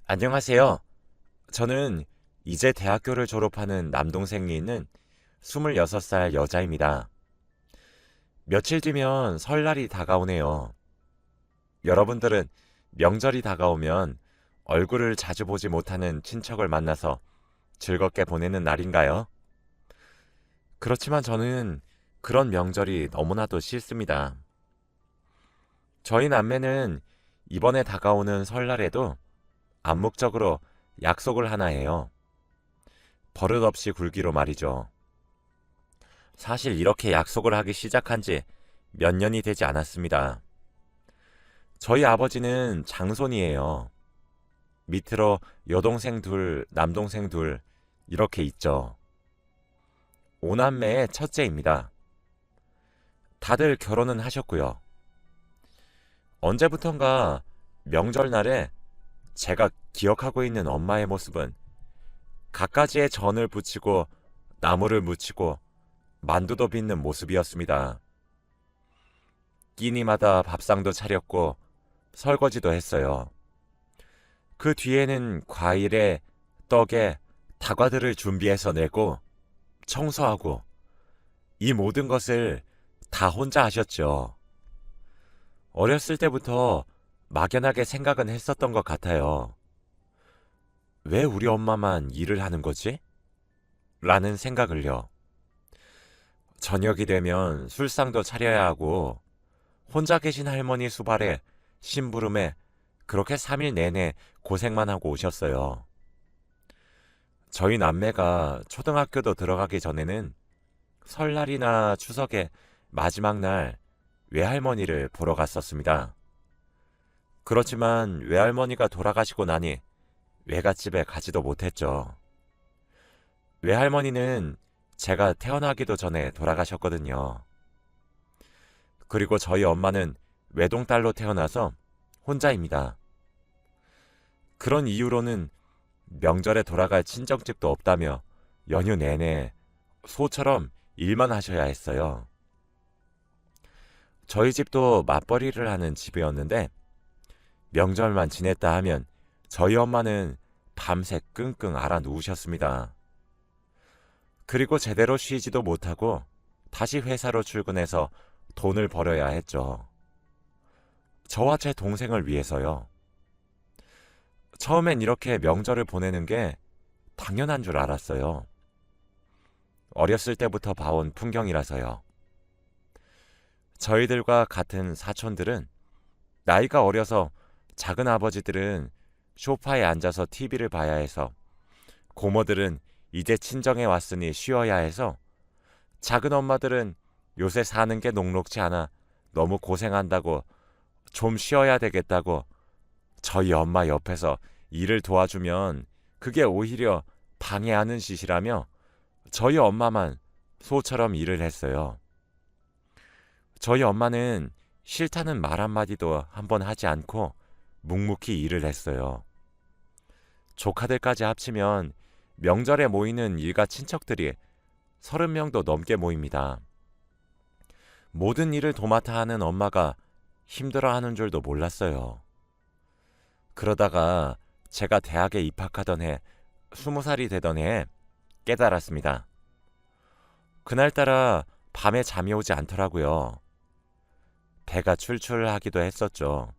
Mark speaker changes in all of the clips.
Speaker 1: 안녕하세요. 저는 이제 대학교를 졸업하는 남동생이 있는 26살 여자입니다. 며칠 뒤면 설날이 다가오네요. 여러분들은 명절이 다가오면 얼굴을 자주 보지 못하는 친척을 만나서 즐겁게 보내는 날인가요? 그렇지만 저는 그런 명절이 너무나도 싫습니다. 저희 남매는 이번에 다가오는 설날에도 암묵적으로 약속을 하나 해요. 버릇없이 굴기로 말이죠. 사실 이렇게 약속을 하기 시작한 지 몇 년이 되지 않았습니다. 저희 아버지는 장손이에요. 밑으로 여동생 둘, 남동생 둘, 이렇게 있죠. 오남매의 첫째입니다. 다들 결혼은 하셨고요. 언제부턴가 명절날에 제가 기억하고 있는 엄마의 모습은 갖가지의 전을 부치고 나무를 묻히고 만두도 빚는 모습이었습니다. 끼니마다 밥상도 차렸고 설거지도 했어요. 그 뒤에는 과일에 떡에 다과들을 준비해서 내고 청소하고 이 모든 것을 다 혼자 하셨죠. 어렸을 때부터 막연하게 생각은 했었던 것 같아요. 왜 우리 엄마만 일을 하는 거지? 라는 생각을요. 저녁이 되면 술상도 차려야 하고 혼자 계신 할머니 수발에 심부름에 그렇게 3일 내내 고생만 하고 오셨어요. 저희 남매가 초등학교도 들어가기 전에는 설날이나 추석의 마지막 날 외할머니를 보러 갔었습니다. 그렇지만 외할머니가 돌아가시고 나니 외갓집에 가지도 못했죠. 외할머니는 제가 태어나기도 전에 돌아가셨거든요. 그리고 저희 엄마는 외동딸로 태어나서 혼자입니다. 그런 이유로는 명절에 돌아갈 친정집도 없다며 연휴 내내 소처럼 일만 하셔야 했어요. 저희 집도 맞벌이를 하는 집이었는데 명절만 지냈다 하면 저희 엄마는 밤새 끙끙 앓아 누우셨습니다. 그리고 제대로 쉬지도 못하고 다시 회사로 출근해서 돈을 벌어야 했죠. 저와 제 동생을 위해서요. 처음엔 이렇게 명절을 보내는 게 당연한 줄 알았어요. 어렸을 때부터 봐온 풍경이라서요. 저희들과 같은 사촌들은 나이가 어려서 작은 아버지들은 소파에 앉아서 TV를 봐야 해서 고모들은 이제 친정에 왔으니 쉬어야 해서 작은 엄마들은 요새 사는 게 녹록지 않아 너무 고생한다고 좀 쉬어야 되겠다고 저희 엄마 옆에서 일을 도와주면 그게 오히려 방해하는 짓이라며 저희 엄마만 소처럼 일을 했어요. 저희 엄마는 싫다는 말 한마디도 한번 하지 않고 묵묵히 일을 했어요. 조카들까지 합치면 명절에 모이는 일가 친척들이 30명도 넘게 모입니다. 모든 일을 도맡아 하는 엄마가 힘들어하는 줄도 몰랐어요. 그러다가 제가 대학에 입학하던 해 20살이 되던 해에 깨달았습니다. 그날따라 밤에 잠이 오지 않더라고요. 배가 출출하기도 했었죠.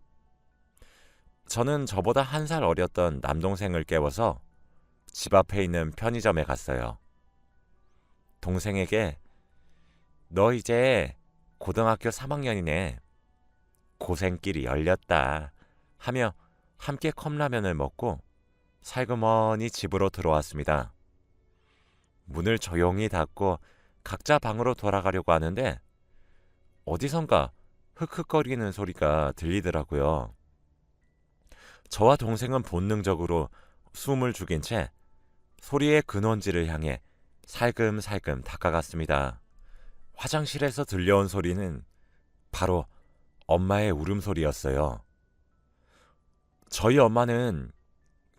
Speaker 1: 저는 저보다 1살 어렸던 남동생을 깨워서 집 앞에 있는 편의점에 갔어요. 동생에게 너 이제 고등학교 3학년이네. 고생길이 열렸다. 하며 함께 컵라면을 먹고 살그머니 집으로 들어왔습니다. 문을 조용히 닫고 각자 방으로 돌아가려고 하는데 어디선가 흑흑거리는 소리가 들리더라고요. 저와 동생은 본능적으로 숨을 죽인 채 소리의 근원지를 향해 살금살금 다가갔습니다. 화장실에서 들려온 소리는 바로 엄마의 울음소리였어요. 저희 엄마는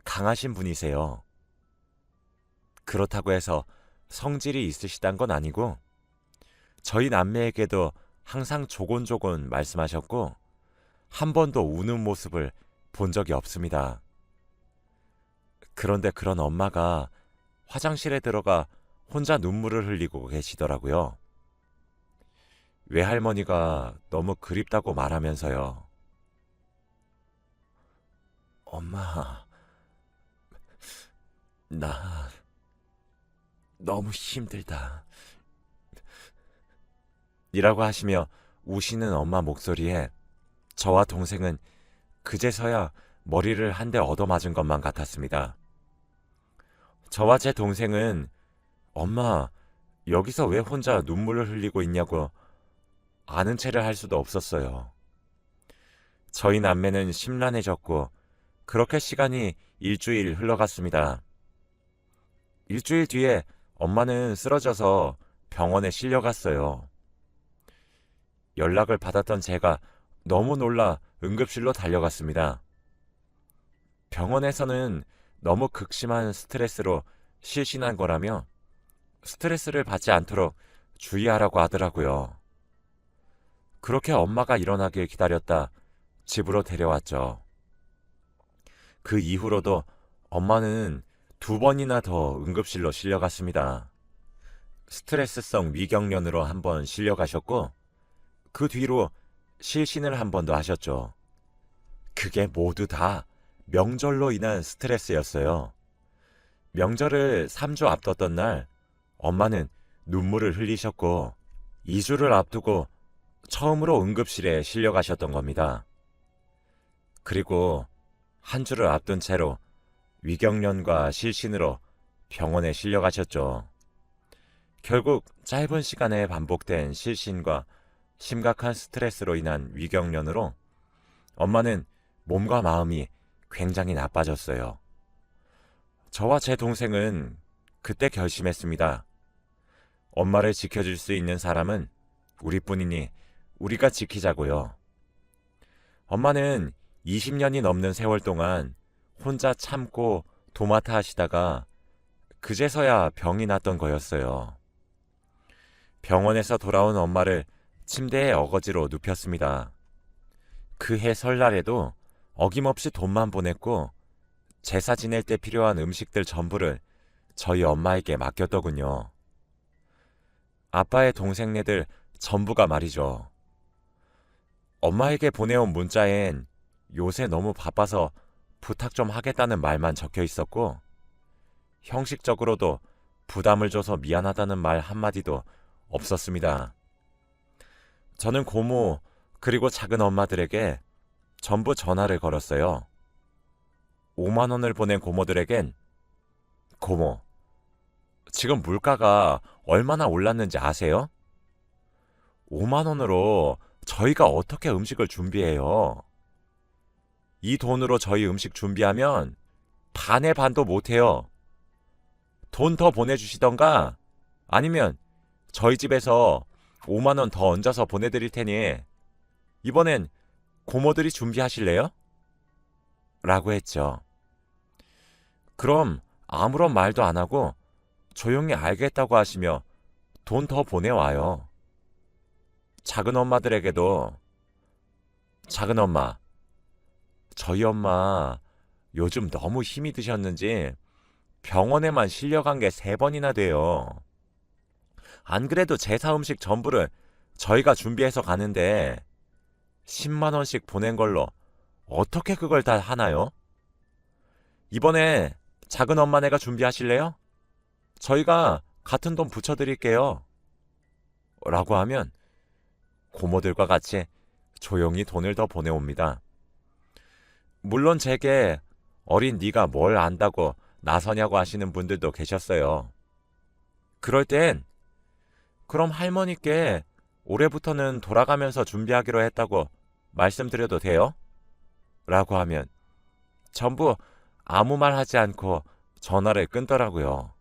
Speaker 1: 강하신 분이세요. 그렇다고 해서 성질이 있으시단 건 아니고 저희 남매에게도 항상 조곤조곤 말씀하셨고 한 번도 우는 모습을 본 적이 없습니다. 그런데 그런 엄마가 화장실에 들어가 혼자 눈물을 흘리고 계시더라고요. 외할머니가 너무 그립다고 말하면서요. 엄마, 나 너무 힘들다. 이라고 하시며 우시는 엄마 목소리에 저와 동생은 그제서야 머리를 한 대 얻어맞은 것만 같았습니다. 저와 제 동생은 엄마, 여기서 왜 혼자 눈물을 흘리고 있냐고 아는 체를 할 수도 없었어요. 저희 남매는 심란해졌고 그렇게 시간이 일주일 흘러갔습니다. 일주일 뒤에 엄마는 쓰러져서 병원에 실려갔어요. 연락을 받았던 제가 너무 놀라 응급실로 달려갔습니다. 병원에서는 너무 극심한 스트레스로 실신한 거라며 스트레스를 받지 않도록 주의하라고 하더라고요. 그렇게 엄마가 일어나길 기다렸다 집으로 데려왔죠. 그 이후로도 엄마는 2번이나 더 응급실로 실려갔습니다. 스트레스성 위경련으로 1번 실려가셨고 그 뒤로 실신을 1번 더 하셨죠. 그게 모두 다 명절로 인한 스트레스였어요. 명절을 3주 앞뒀던 날 엄마는 눈물을 흘리셨고 2주를 앞두고 처음으로 응급실에 실려가셨던 겁니다. 그리고 1주를 앞둔 채로 위경련과 실신으로 병원에 실려가셨죠. 결국 짧은 시간에 반복된 실신과 심각한 스트레스로 인한 위경련으로 엄마는 몸과 마음이 굉장히 나빠졌어요. 저와 제 동생은 그때 결심했습니다. 엄마를 지켜줄 수 있는 사람은 우리뿐이니 우리가 지키자고요. 엄마는 20년이 넘는 세월 동안 혼자 참고 도맡아 하시다가 그제서야 병이 났던 거였어요. 병원에서 돌아온 엄마를 침대에 어거지로 눕혔습니다. 그해 설날에도 어김없이 돈만 보냈고 제사 지낼 때 필요한 음식들 전부를 저희 엄마에게 맡겼더군요. 아빠의 동생네들 전부가 말이죠. 엄마에게 보내온 문자엔 요새 너무 바빠서 부탁 좀 하겠다는 말만 적혀 있었고 형식적으로도 부담을 줘서 미안하다는 말 한마디도 없었습니다. 저는 고모 그리고 작은 엄마들에게 전부 전화를 걸었어요. 5만 원을 보낸 고모들에겐 고모, 지금 물가가 얼마나 올랐는지 아세요? 5만 원으로 저희가 어떻게 음식을 준비해요? 이 돈으로 저희 음식 준비하면 반의 반도 못해요. 돈 더 보내주시던가 아니면 저희 집에서 5만 원 더 얹어서 보내드릴 테니 이번엔 고모들이 준비하실래요? 라고 했죠. 그럼 아무런 말도 안 하고 조용히 알겠다고 하시며 돈 더 보내와요. 작은 엄마들에게도 작은 엄마, 저희 엄마 요즘 너무 힘이 드셨는지 병원에만 실려간 게 3번이나 돼요. 안 그래도 제사 음식 전부를 저희가 준비해서 가는데 10만 원씩 보낸 걸로 어떻게 그걸 다 하나요? 이번에 작은 엄마네가 준비하실래요? 저희가 같은 돈 붙여드릴게요. 라고 하면 고모들과 같이 조용히 돈을 더 보내옵니다. 물론 제게 어린 네가 뭘 안다고 나서냐고 하시는 분들도 계셨어요. 그럴 땐 그럼 할머니께 올해부터는 돌아가면서 준비하기로 했다고 말씀드려도 돼요? 라고 하면 전부 아무 말 하지 않고 전화를 끊더라고요.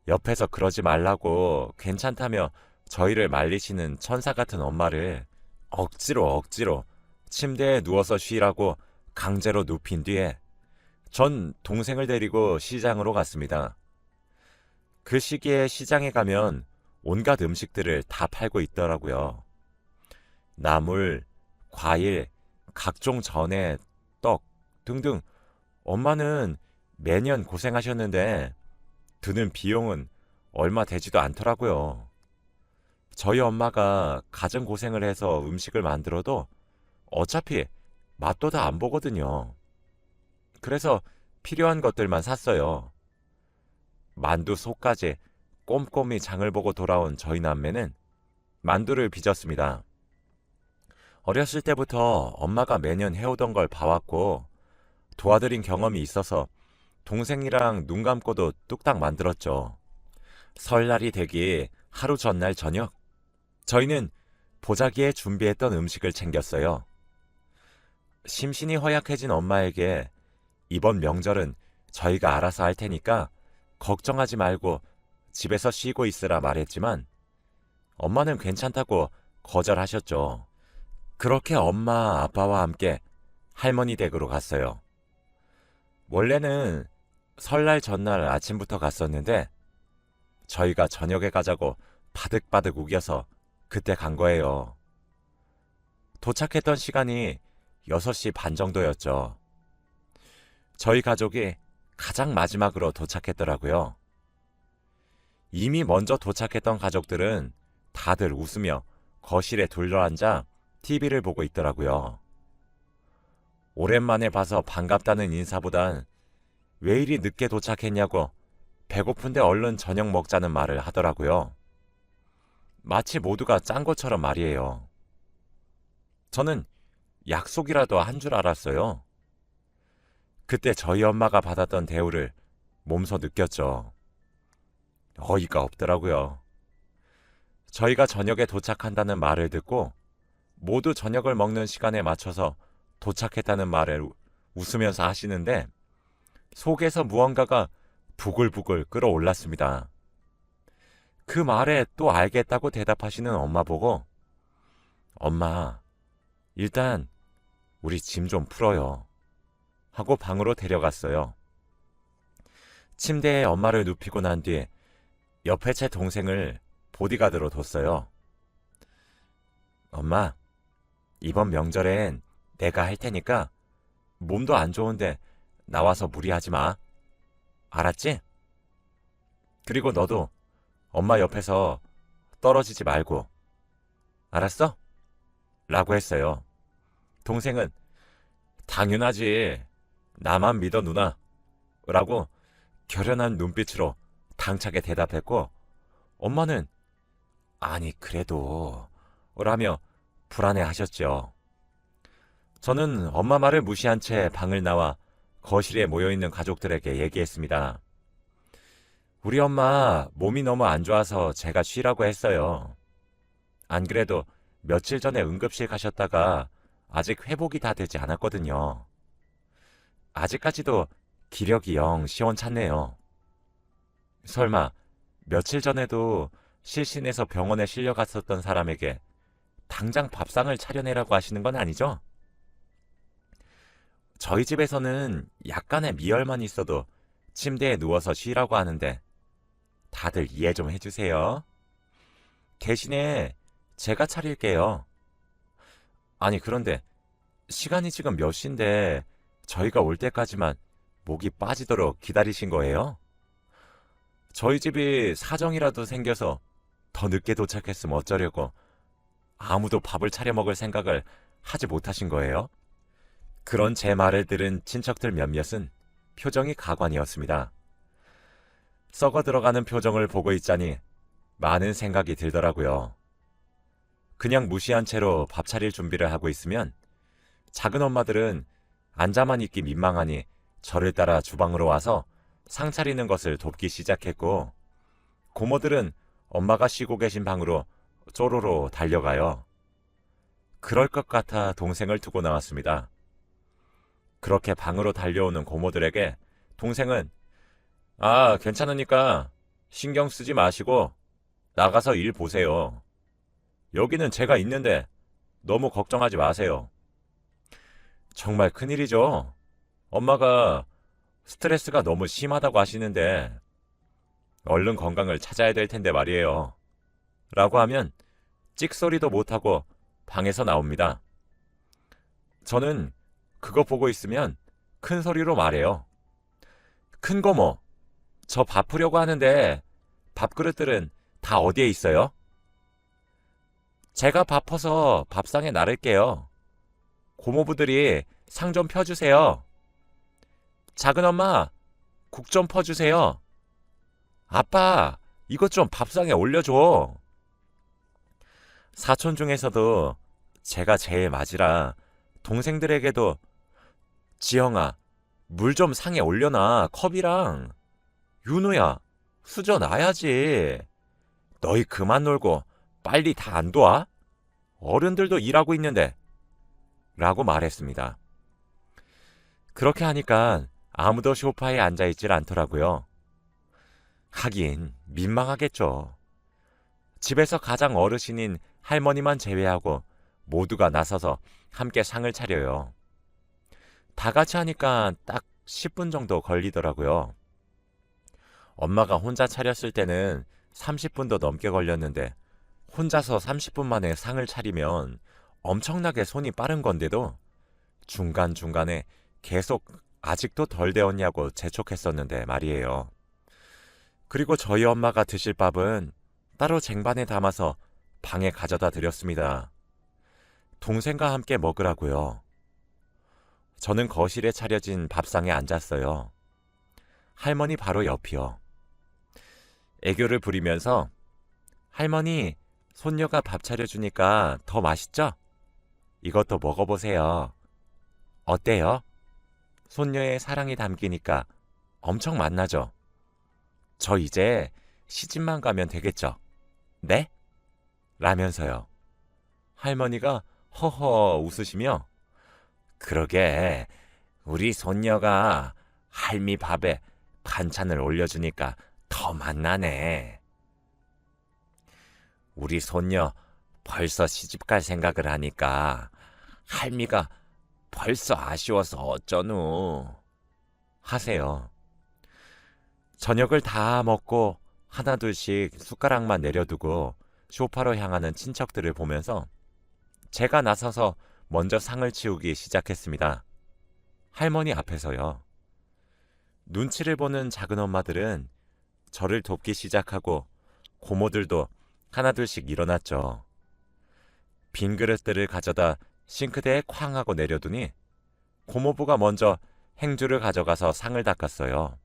Speaker 1: 옆에서 그러지 말라고 괜찮다며 저희를 말리시는 천사 같은 엄마를 억지로 침대에 누워서 쉬라고 강제로 눕힌 뒤에 전 동생을 데리고 시장으로 갔습니다. 그 시기에 시장에 가면 온갖 음식들을 다 팔고 있더라고요. 나물, 과일, 각종 전에 떡 등등 엄마는 매년 고생하셨는데 드는 비용은 얼마 되지도 않더라고요. 저희 엄마가 가정 고생을 해서 음식을 만들어도 어차피 맛도 다 안 보거든요. 그래서 필요한 것들만 샀어요. 만두 속까지 꼼꼼히 장을 보고 돌아온 저희 남매는 만두를 빚었습니다. 어렸을 때부터 엄마가 매년 해오던 걸 봐왔고 도와드린 경험이 있어서 동생이랑 눈 감고도 뚝딱 만들었죠. 설날이 되기 하루 전날 저녁, 저희는 보자기에 준비했던 음식을 챙겼어요. 심신이 허약해진 엄마에게 이번 명절은 저희가 알아서 할 테니까 걱정하지 말고 집에서 쉬고 있으라 말했지만 엄마는 괜찮다고 거절하셨죠. 그렇게 엄마, 아빠와 함께 할머니 댁으로 갔어요. 원래는 설날 전날 아침부터 갔었는데 저희가 저녁에 가자고 바득바득 우겨서 그때 간 거예요. 도착했던 시간이 6시 반 정도였죠. 저희 가족이 가장 마지막으로 도착했더라고요. 이미 먼저 도착했던 가족들은 다들 웃으며 거실에 둘러앉아 TV를 보고 있더라고요. 오랜만에 봐서 반갑다는 인사보단 왜 이리 늦게 도착했냐고 배고픈데 얼른 저녁 먹자는 말을 하더라고요. 마치 모두가 짠 것처럼 말이에요. 저는 약속이라도 한 줄 알았어요. 그때 저희 엄마가 받았던 대우를 몸소 느꼈죠. 어이가 없더라고요. 저희가 저녁에 도착한다는 말을 듣고 모두 저녁을 먹는 시간에 맞춰서 도착했다는 말을 웃으면서 하시는데 속에서 무언가가 부글부글 끓어올랐습니다. 그 말에 또 알겠다고 대답하시는 엄마 보고 엄마, 일단 우리 짐 좀 풀어요 하고 방으로 데려갔어요. 침대에 엄마를 눕히고 난 뒤 옆에 제 동생을 보디가드로 뒀어요. 엄마, 이번 명절엔 내가 할 테니까 몸도 안 좋은데 나와서 무리하지 마. 알았지? 그리고 너도 엄마 옆에서 떨어지지 말고. 알았어? 라고 했어요. 동생은 당연하지. 나만 믿어 누나. 라고 결연한 눈빛으로 당차게 대답했고 엄마는 아니 그래도 라며 불안해하셨죠. 저는 엄마 말을 무시한 채 방을 나와 거실에 모여있는 가족들에게 얘기했습니다. 우리 엄마 몸이 너무 안 좋아서 제가 쉬라고 했어요. 안 그래도 며칠 전에 응급실 가셨다가 아직 회복이 다 되지 않았거든요. 아직까지도 기력이 영 시원찮네요. 설마 며칠 전에도 실신해서 병원에 실려갔었던 사람에게 당장 밥상을 차려내라고 하시는 건 아니죠? 저희 집에서는 약간의 미열만 있어도 침대에 누워서 쉬라고 하는데 다들 이해 좀 해주세요. 대신에 제가 차릴게요. 아니 그런데 시간이 지금 몇 시인데 저희가 올 때까지만 목이 빠지도록 기다리신 거예요? 저희 집이 사정이라도 생겨서 더 늦게 도착했으면 어쩌려고 아무도 밥을 차려 먹을 생각을 하지 못하신 거예요? 그런 제 말을 들은 친척들 몇몇은 표정이 가관이었습니다. 썩어 들어가는 표정을 보고 있자니 많은 생각이 들더라고요. 그냥 무시한 채로 밥 차릴 준비를 하고 있으면 작은 엄마들은 앉아만 있기 민망하니 저를 따라 주방으로 와서 상 차리는 것을 돕기 시작했고 고모들은 엄마가 쉬고 계신 방으로 쪼로로 달려가요. 그럴 것 같아 동생을 두고 나왔습니다. 그렇게 방으로 달려오는 고모들에게 동생은 괜찮으니까 신경 쓰지 마시고 나가서 일 보세요. 여기는 제가 있는데 너무 걱정하지 마세요. 정말 큰일이죠. 엄마가 스트레스가 너무 심하다고 하시는데 얼른 건강을 찾아야 될 텐데 말이에요. 라고 하면 찍소리도 못하고 방에서 나옵니다. 저는 그거 보고 있으면 큰 소리로 말해요. 큰 고모, 저 밥하려고 하는데 밥그릇들은 다 어디에 있어요? 제가 밥 퍼서 밥상에 나를게요. 고모부들이 상 좀 펴주세요. 작은 엄마, 국 좀 퍼주세요. 아빠, 이것 좀 밥상에 올려줘. 사촌 중에서도 제가 제일 맞이라 동생들에게도 지영아, 물 좀 상에 올려놔, 컵이랑. 윤우야, 수저 놔야지. 너희 그만 놀고 빨리 다 안 도와? 어른들도 일하고 있는데. 라고 말했습니다. 그렇게 하니까 아무도 소파에 앉아있질 않더라고요. 하긴 민망하겠죠. 집에서 가장 어르신인 할머니만 제외하고 모두가 나서서 함께 상을 차려요. 다 같이 하니까 딱 10분 정도 걸리더라고요. 엄마가 혼자 차렸을 때는 30분도 넘게 걸렸는데 혼자서 30분 만에 상을 차리면 엄청나게 손이 빠른 건데도 중간중간에 계속 아직도 덜 데웠냐고 재촉했었는데 말이에요. 그리고 저희 엄마가 드실 밥은 따로 쟁반에 담아서 방에 가져다 드렸습니다. 동생과 함께 먹으라고요. 저는 거실에 차려진 밥상에 앉았어요. 할머니 바로 옆이요. 애교를 부리면서 할머니, 손녀가 밥 차려주니까 더 맛있죠? 이것도 먹어보세요. 어때요? 손녀의 사랑이 담기니까 엄청 맛나죠? 저 이제 시집만 가면 되겠죠? 네? 라면서요. 할머니가 허허 웃으시며 그러게 우리 손녀가 할미 밥에 반찬을 올려주니까 더 맛나네. 우리 손녀 벌써 시집갈 생각을 하니까 할미가 벌써 아쉬워서 어쩌누 하세요. 저녁을 다 먹고 하나둘씩 숟가락만 내려두고 소파로 향하는 친척들을 보면서 제가 나서서 먼저 상을 치우기 시작했습니다. 할머니 앞에서요. 눈치를 보는 작은 엄마들은 저를 돕기 시작하고 고모들도 하나둘씩 일어났죠. 빈 그릇들을 가져다 싱크대에 쾅 하고 내려두니 고모부가 먼저 행주를 가져가서 상을 닦았어요.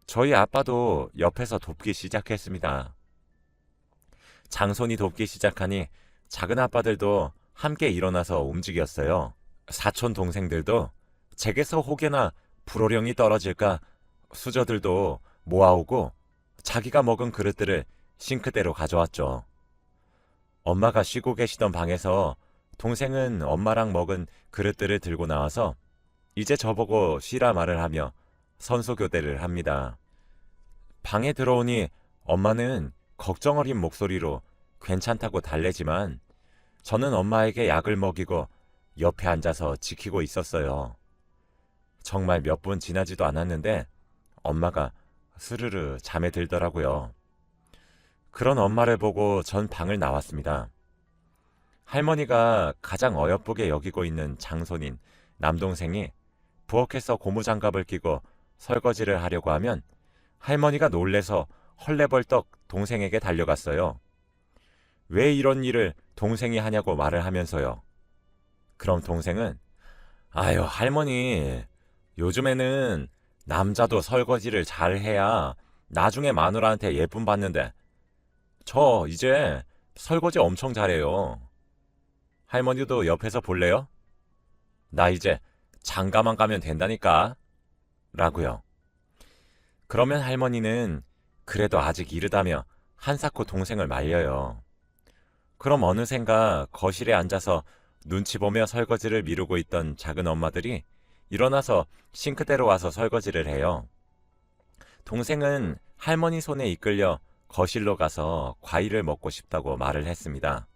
Speaker 1: 저희 아빠도 옆에서 돕기 시작했습니다. 장손이 돕기 시작하니 작은 아빠들도 함께 일어나서 움직였어요. 사촌 동생들도 제게서 혹여나 불호령이 떨어질까 수저들도 모아오고 자기가 먹은 그릇들을 싱크대로 가져왔죠. 엄마가 쉬고 계시던 방에서 동생은 엄마랑 먹은 그릇들을 들고 나와서 이제 저보고 쉬라 말을 하며 선소교대를 합니다. 방에 들어오니 엄마는 걱정 어린 목소리로 괜찮다고 달래지만 저는 엄마에게 약을 먹이고 옆에 앉아서 지키고 있었어요. 정말 몇 분 지나지도 않았는데 엄마가 스르르 잠에 들더라고요. 그런 엄마를 보고 전 방을 나왔습니다. 할머니가 가장 어여쁘게 여기고 있는 장손인 남동생이 부엌에서 고무장갑을 끼고 설거지를 하려고 하면 할머니가 놀래서 헐레벌떡 동생에게 달려갔어요. 왜 이런 일을 동생이 하냐고 말을 하면서요. 그럼 동생은 아유 할머니 요즘에는 남자도 설거지를 잘 해야 나중에 마누라한테 예쁨 받는데 저 이제 설거지 엄청 잘해요. 할머니도 옆에서 볼래요? 나 이제 장가만 가면 된다니까 라고요. 그러면 할머니는 그래도 아직 이르다며 한사코 동생을 말려요. 그럼 어느샌가 거실에 앉아서 눈치 보며 설거지를 미루고 있던 작은 엄마들이 일어나서 싱크대로 와서 설거지를 해요. 동생은 할머니 손에 이끌려 거실로 가서 과일을 먹고 싶다고 말을 했습니다.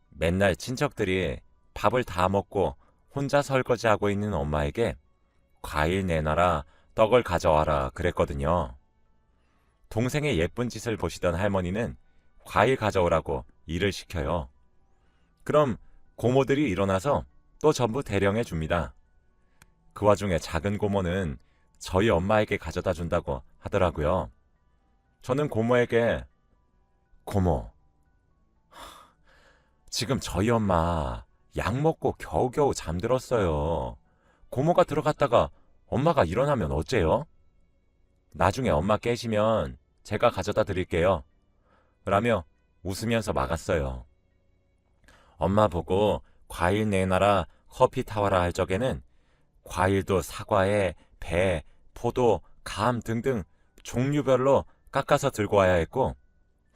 Speaker 1: 맨날 친척들이 밥을 다 먹고 혼자 설거지하고 있는 엄마에게 과일 내놔라, 떡을 가져와라 그랬거든요. 동생의 예쁜 짓을 보시던 할머니는 과일 가져오라고 일을 시켜요. 그럼 고모들이 일어나서 또 전부 대령해 줍니다. 그 와중에 작은 고모는 저희 엄마에게 가져다 준다고 하더라고요. 저는 고모에게 고모, 지금 저희 엄마 약 먹고 겨우겨우 잠들었어요. 고모가 들어갔다가 엄마가 일어나면 어째요? 나중에 엄마 깨시면 제가 가져다 드릴게요. 라며 웃으면서 막았어요. 엄마 보고 과일 내놔라, 커피 타와라 할 적에는 과일도 사과에 배, 포도, 감 등등 종류별로 깎아서 들고 와야 했고,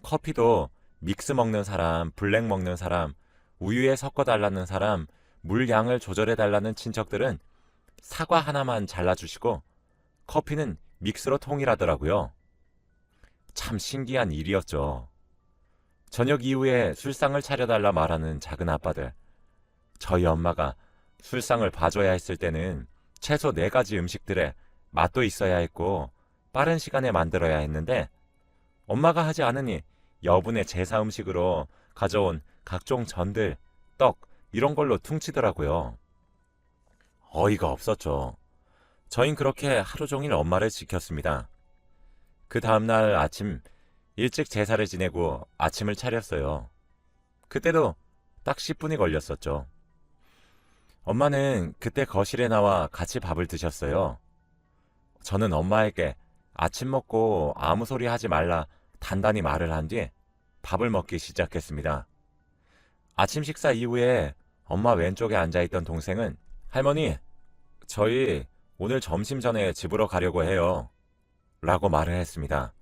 Speaker 1: 커피도 믹스 먹는 사람, 블랙 먹는 사람, 우유에 섞어달라는 사람, 물 양을 조절해달라는 친척들은 사과 하나만 잘라주시고 커피는 믹스로 통일하더라고요. 참 신기한 일이었죠. 저녁 이후에 술상을 차려달라 말하는 작은 아빠들. 저희 엄마가 술상을 봐줘야 했을 때는 최소 4가지 음식들에 맛도 있어야 했고 빠른 시간에 만들어야 했는데, 엄마가 하지 않으니 여분의 제사 음식으로 가져온 각종 전들, 떡 이런 걸로 퉁치더라고요. 어이가 없었죠. 저흰 그렇게 하루 종일 엄마를 지켰습니다. 그 다음날 아침 일찍 제사를 지내고 아침을 차렸어요. 그때도 딱 10분이 걸렸었죠. 엄마는 그때 거실에 나와 같이 밥을 드셨어요. 저는 엄마에게 아침 먹고 아무 소리 하지 말라 단단히 말을 한 뒤 밥을 먹기 시작했습니다. 아침 식사 이후에 엄마 왼쪽에 앉아있던 동생은 할머니, 저희 오늘 점심 전에 집으로 가려고 해요. 라고 말을 했습니다.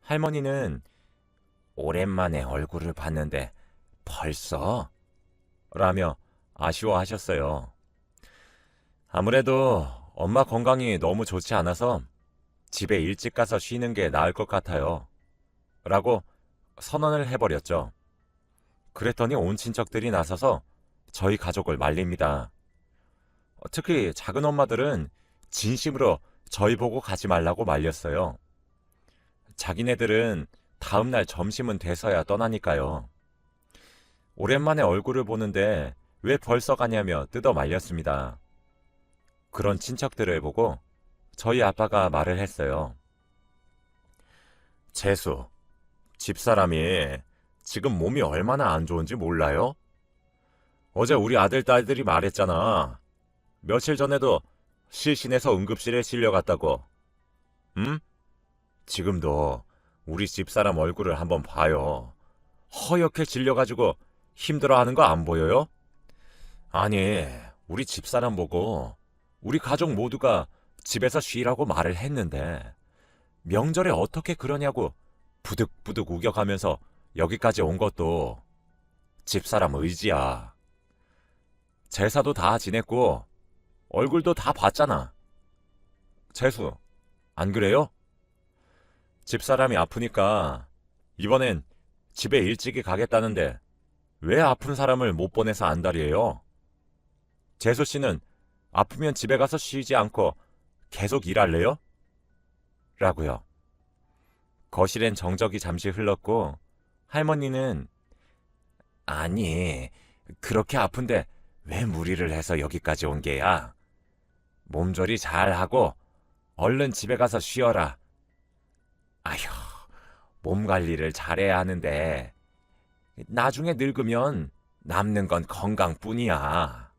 Speaker 1: 할머니는 오랜만에 얼굴을 봤는데 벌써? 라며 아쉬워하셨어요. 아무래도 엄마 건강이 너무 좋지 않아서 집에 일찍 가서 쉬는 게 나을 것 같아요. 라고 선언을 해버렸죠. 그랬더니 온 친척들이 나서서 저희 가족을 말립니다. 특히 작은 엄마들은 진심으로 저희 보고 가지 말라고 말렸어요. 자기네들은 다음날 점심은 돼서야 떠나니까요. 오랜만에 얼굴을 보는데 왜 벌써 가냐며 뜯어 말렸습니다. 그런 친척들을 보고 저희 아빠가 말을 했어요. 재수, 집사람이 지금 몸이 얼마나 안 좋은지 몰라요? 어제 우리 아들, 딸들이 말했잖아. 며칠 전에도 실신해서 응급실에 실려갔다고. 응? 지금도 우리 집사람 얼굴을 한번 봐요. 허옇게 질려가지고 힘들어하는 거 안 보여요? 아니, 우리 집사람 보고 우리 가족 모두가 집에서 쉬라고 말을 했는데 명절에 어떻게 그러냐고 부득부득 우겨가면서 여기까지 온 것도 집사람 의지야. 제사도 다 지냈고 얼굴도 다 봤잖아. 재수, 안 그래요? 집사람이 아프니까 이번엔 집에 일찍이 가겠다는데 왜 아픈 사람을 못 보내서 안달이에요? 재수 씨는 아프면 집에 가서 쉬지 않고 계속 일할래요? 라고요. 거실엔 정적이 잠시 흘렀고 할머니는 아니, 그렇게 아픈데 왜 무리를 해서 여기까지 온 게야? 몸조리 잘하고 얼른 집에 가서 쉬어라. 아휴, 몸 관리를 잘해야 하는데 나중에 늙으면 남는 건 건강뿐이야.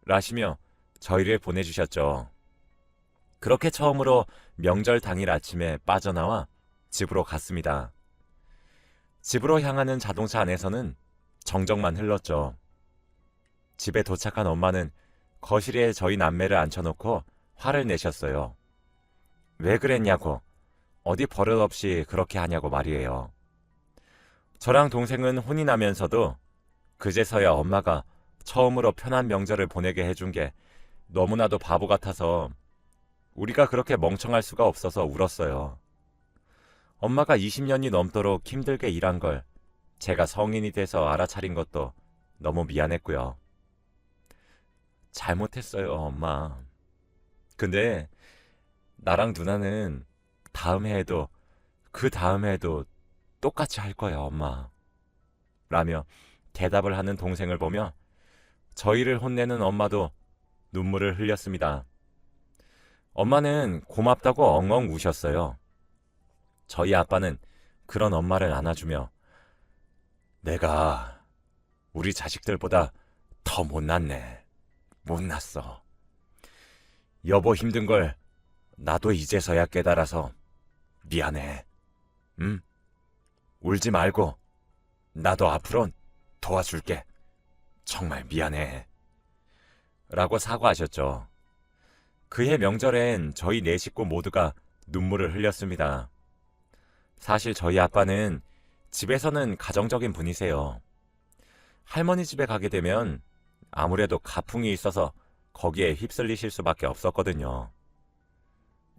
Speaker 1: 라시며 저희를 보내주셨죠. 그렇게 처음으로 명절 당일 아침에 빠져나와 집으로 갔습니다. 집으로 향하는 자동차 안에서는 정적만 흘렀죠. 집에 도착한 엄마는 거실에 저희 남매를 앉혀놓고 화를 내셨어요. 왜 그랬냐고, 어디 버릇없이 그렇게 하냐고 말이에요. 저랑 동생은 혼이 나면서도 그제서야 엄마가 처음으로 편한 명절을 보내게 해준 게 너무나도 바보 같아서 우리가 그렇게 멍청할 수가 없어서 울었어요. 엄마가 20년이 넘도록 힘들게 일한 걸 제가 성인이 돼서 알아차린 것도 너무 미안했고요. 잘못했어요, 엄마. 근데 나랑 누나는 다음 해에도 그 다음 해에도 똑같이 할 거야, 엄마. 라며 대답을 하는 동생을 보며 저희를 혼내는 엄마도 눈물을 흘렸습니다. 엄마는 고맙다고 엉엉 우셨어요. 저희 아빠는 그런 엄마를 안아주며 내가 우리 자식들보다 더 못났네. 못났어. 여보 힘든 걸 나도 이제서야 깨달아서 미안해. 응? 울지 말고 나도 앞으론 도와줄게. 정말 미안해. 라고 사과하셨죠. 그해 명절엔 저희 네 식구 모두가 눈물을 흘렸습니다. 사실 저희 아빠는 집에서는 가정적인 분이세요. 할머니 집에 가게 되면 아무래도 가풍이 있어서 거기에 휩쓸리실 수밖에 없었거든요.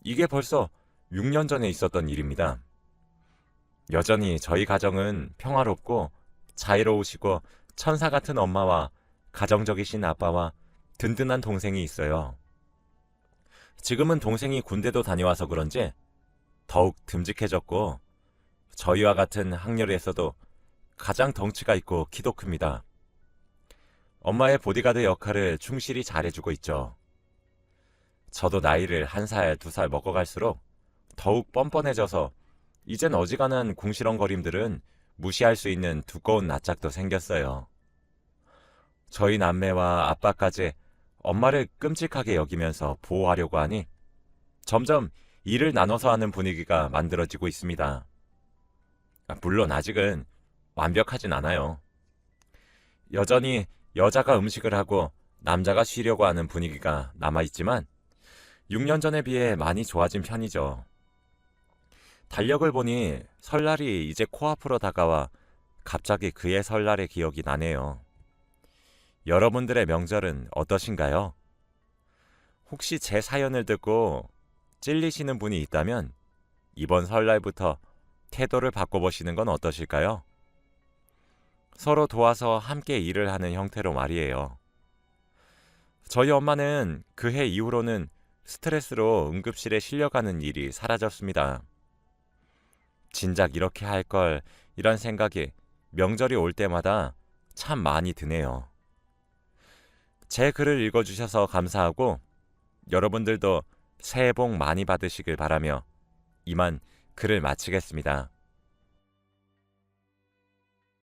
Speaker 1: 이게 벌써 6년 전에 있었던 일입니다. 여전히 저희 가정은 평화롭고 자유로우시고 천사 같은 엄마와 가정적이신 아빠와 든든한 동생이 있어요. 지금은 동생이 군대도 다녀와서 그런지 더욱 듬직해졌고 저희와 같은 학렬에서도 가장 덩치가 있고 키도 큽니다. 엄마의 보디가드 역할을 충실히 잘해주고 있죠. 저도 나이를 1살, 2살 먹어갈수록 더욱 뻔뻔해져서 이젠 어지간한 궁시렁거림들은 무시할 수 있는 두꺼운 낯짝도 생겼어요. 저희 남매와 아빠까지 엄마를 끔찍하게 여기면서 보호하려고 하니 점점 일을 나눠서 하는 분위기가 만들어지고 있습니다. 물론 아직은 완벽하진 않아요. 여전히 여자가 음식을 하고 남자가 쉬려고 하는 분위기가 남아있지만 6년 전에 비해 많이 좋아진 편이죠. 달력을 보니 설날이 이제 코앞으로 다가와 갑자기 그의 설날의 기억이 나네요. 여러분들의 명절은 어떠신가요? 혹시 제 사연을 듣고 찔리시는 분이 있다면 이번 설날부터 태도를 바꿔보시는 건 어떠실까요? 서로 도와서 함께 일을 하는 형태로 말이에요. 저희 엄마는 그해 이후로는 스트레스로 응급실에 실려가는 일이 사라졌습니다. 진작 이렇게 할 걸 이런 생각이 명절이 올 때마다 참 많이 드네요. 제 글을 읽어주셔서 감사하고 여러분들도 새해 복 많이 받으시길 바라며 이만 글을 마치겠습니다.